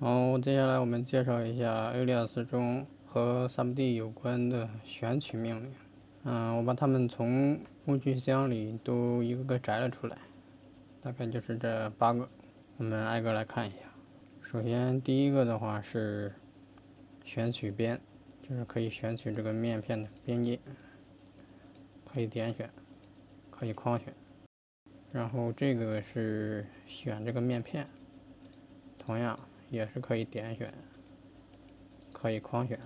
好，接下来我们介绍一下 Alias 中和 SUBD 有关的选取命令。我把它们从工具箱里都一个个摘了出来，大概就是这8个，我们挨个来看一下。首先第一个的话是选取边，就是可以选取这个面片的边界，可以点选，可以框选。然后这个是选这个面片，同样也是可以点选，可以框选。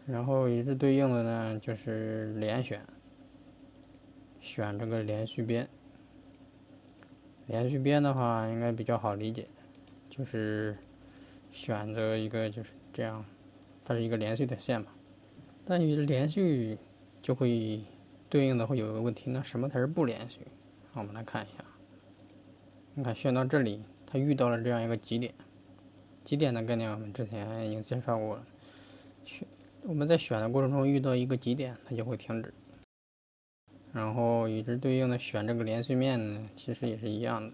然后与之对应的呢就是连选，选这个连续边。连续边的话应该比较好理解，就是选择一个就是这样，它是一个连续的线嘛。但与连续就会对应的会有一个问题，那什么才是不连续？我们来看一下，你看选到这里，它遇到了这样一个极点。极点的概念我们之前已经介绍过了，我们在选的过程中遇到一个极点，它就会停止。然后与之对应的选这个连续面呢，其实也是一样的。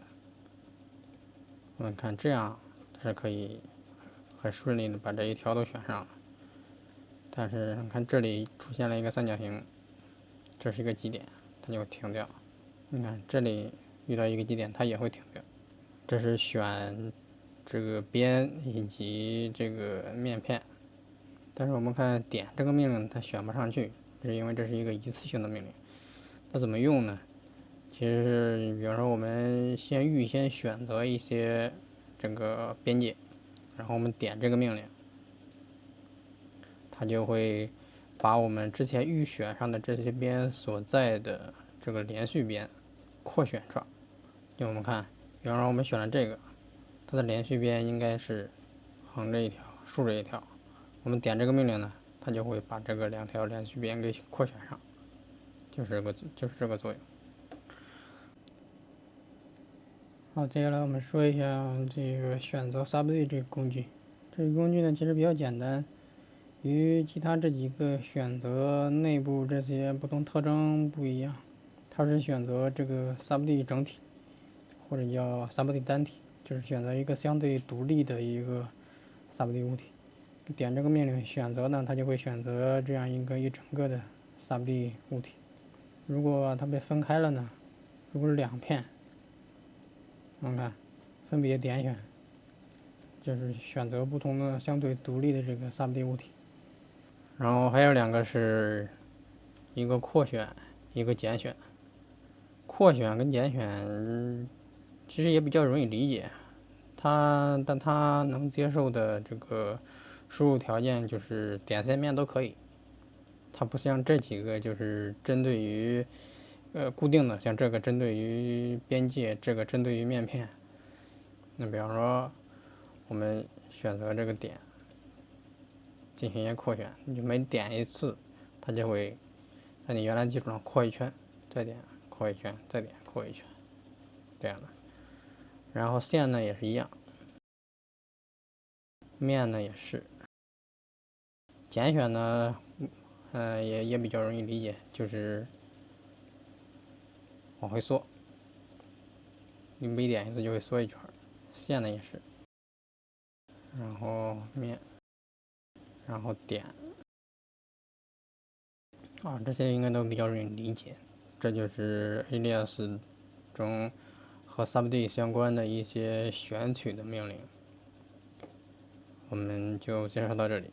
我们看这样是可以很顺利的把这一条都选上了。但是你看这里出现了一个三角形，这是一个极点，它就会停掉。你看这里遇到一个极点，它也会停掉。这是选这个边以及这个面片。但是我们看点这个命令它选不上去，是因为这是一个一次性的命令。它怎么用呢？其实是比方说我们预先选择一些这个边界，然后我们点这个命令，它就会把我们之前预选上的这些边所在的这个连续边扩选上。就我们看，比方说我们选了这个，它的连续边应该是横着一条，竖着一条。我们点这个命令呢，它就会把这个2条连续边给扩选上，就是这个作用。好，接下来我们说一下这个选择 SUBD 这个工具。这个工具呢，其实比较简单，与其他这几个选择内部这些不同特征不一样，它是选择这个 SUBD 整体，或者叫 SUBD 单体，就是选择一个相对独立的一个 SUBD 物体。点这个命令选择呢，它就会选择这样一整个的 SUBD 物体。如果它被分开了呢，如果是2片，我们看分别点选，就是选择不同的相对独立的这个 SUBD 物体。然后还有2个是一个扩选，一个简选。扩选跟简选其实也比较容易理解，但它能接受的这个输入条件就是点线面都可以。它不像这几个就是针对于固定的，像这个针对于边界，这个针对于面片。那比方说我们选择这个点进行一些扩选，你就每点一次，它就会在你原来基础上扩一圈，再点扩一圈，再点扩一圈，这样的。然后线呢也是一样，面呢也是。简选呢，也比较容易理解，就是往回缩，你每点一次就会缩一圈。线呢也是，然后面，然后点，这些应该都比较容易理解。这就是 Alias 中和 SUBD 相关的一些选取的命令，我们就介绍到这里。